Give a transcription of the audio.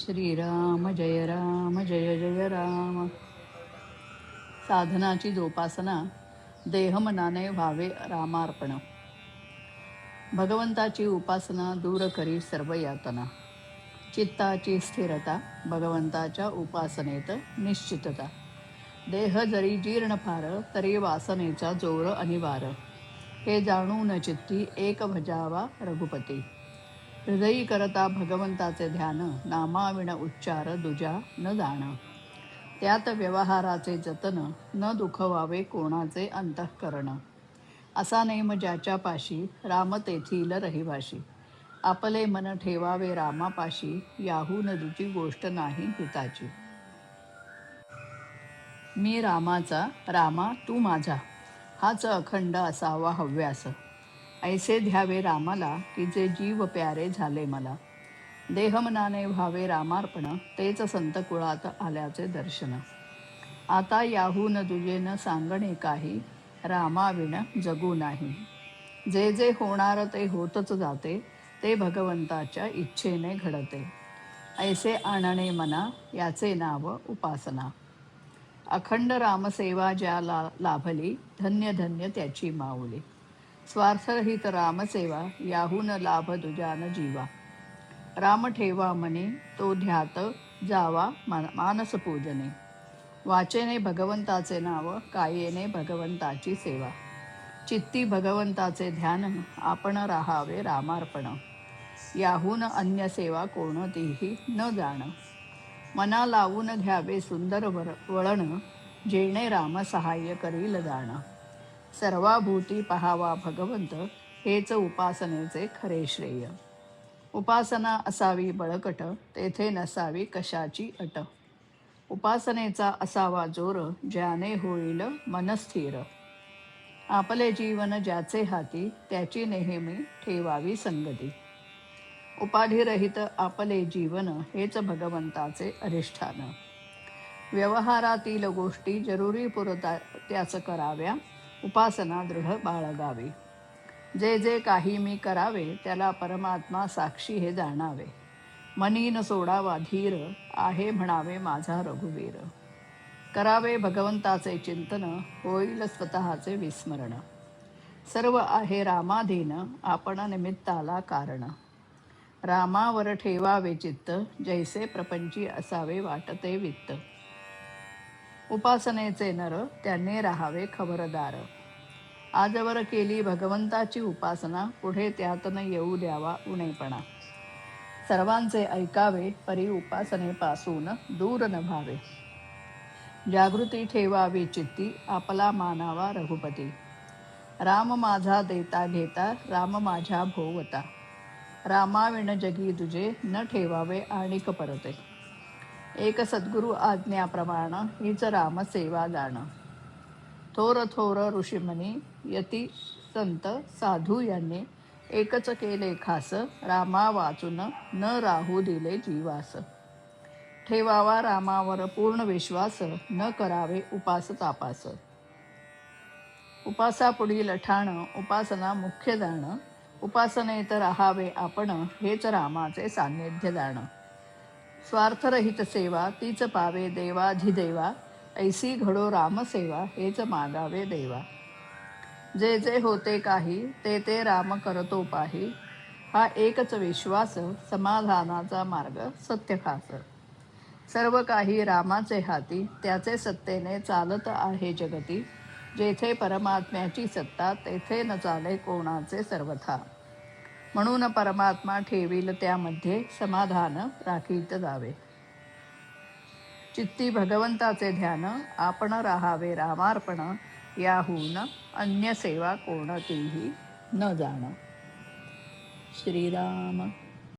श्रीराम जय जय राम. साधनाची जोपासना देहमनाने व्हावे रामार्पण. भगवंताची उपासना दूर करी सर्व यातना. चित्ताची स्थिरता भगवंताच्या उपासनेत निश्चितता. देह जरी जीर्ण फार तरी वासनेचा जोर अनिवार. हे जाणून चित्ती एक भजावा रघुपती. हृदयी करता भगवंताचे ध्यान नामाविण उच्चार दुजा न जाण. त्यात व्यवहाराचे जतन न दुखवावे कोणाचे अंतःकरण. असा नेम ज्याच्या पाशी राम तेथील रहिवाशी. आपले मन ठेवावे रामापाशी याहून दुची गोष्ट नाही हिताची. मी रामाचा रामा तू माझा हाच अखंड असावा हव्यास. ऐसे ध्यावे रामाला की जे जीव प्यारे झाले मला. देहमनाने व्हावे रामार्पण तेच संत कुळात आल्याचे दर्शन. आता याहून दुजे न सांगणे काही रामाविण जगू नाही. जे जे होणार ते होतच जाते ते भगवंताच्या इच्छेने घडते. ऐसे आणणे मना याचे नाव उपासना. अखंड रामसेवा ज्या लाभली धन्य धन्य त्याची माऊली. स्वार्थरहित रामसेवा याहून लाभ दुजान जीवा. राम ठेवा मनी तो ध्यात जावा मानस पूजने. वाचेने भगवंताचे नाव कायेने भगवंताची सेवा. चित्ती भगवंताचे ध्यान आपण राहावे रामार्पण. याहून अन्य सेवा कोणतीही न जाण. मना लावून घ्यावे सुंदर वळण जेणे राम सहाय्य करील जाण. सर्वाभूती पहावा भगवंत हेच उपासनेचे खरे श्रेय. उपासना असावी बळकट तेथे नसावी कशाची अट. उपासनेचा असावा जोर ज्याने होईल मनस्थिर. आपले जीवन ज्याचे हाती त्याची नेहमी ठेवावी संगती. उपाधिरहित आपले जीवन हेच भगवंताचे अधिष्ठान. व्यवहारातील गोष्टी जरुरी पुरता त्याच कराव्या उपासना दृढ बाळगावी. जे जे काही मी करावे त्याला परमात्मा साक्षी हे जाणावे. मनी न सोडावा धीर आहे म्हणावे माझा रघुवीर. करावे भगवंताचे चिंतन होईल स्वतःचे विस्मरण. सर्व आहे रामाधीन आपण निमित्ताला कारण. रामावर ठेवावे चित्त जैसे प्रपंची असावे वाटते वित्त. उपासनेचे नर त्यांनी राहावे खबरदार. आजवर केली भगवंताची उपासना पुढे त्यात न येऊ द्यावा उणेपणा. सर्वांचे ऐकावे परी उपासनेपासून दूर न भावे. जागृती ठेवावी चित्ती आपला मानावा रघुपती. राम माझा देता घेता राम माझ्या भोवता. रामाविण जगी दुजे न ठेवावे आणिक परते. एक सद्गुरु आज्ञाप्रमाण हीच रामसेवा जाण. थोर थोर ऋषीमुनी यती संत साधू यांनी एकच केले खास. रामा वाचून न राहू दिले जीवास. ठेवावा रामावर पूर्ण विश्वास न करावे उपास तापास. उपासापुढील ठाण उपासना मुख्य जाण. उपासनेत राहावे आपण हेच रामाचे सान्निध्य जाण. स्वार्थरहित सेवा तीच पावे देवाधिदेवा. ऐसी घडो रामसेवा हेच मागावे देवा. जे जे होते काही ते ते राम करतो पाही. हा एकच विश्वास समाधानाचा मार्ग सत्य खास. सर्व काही रामाचे हाती त्याचे सत्तेने चालत आहे जगती. जेथे परमात्म्याची सत्ता तेथे न चाले कोणाचे सर्वथा. म्हणून परमात्मा ठेवील त्यामध्ये समाधान राखीत जावे. चित्ती भगवंताचे ध्यान आपण राहावे रामार्पण. याहून अन्य सेवा कोणतीही न जाण. श्रीराम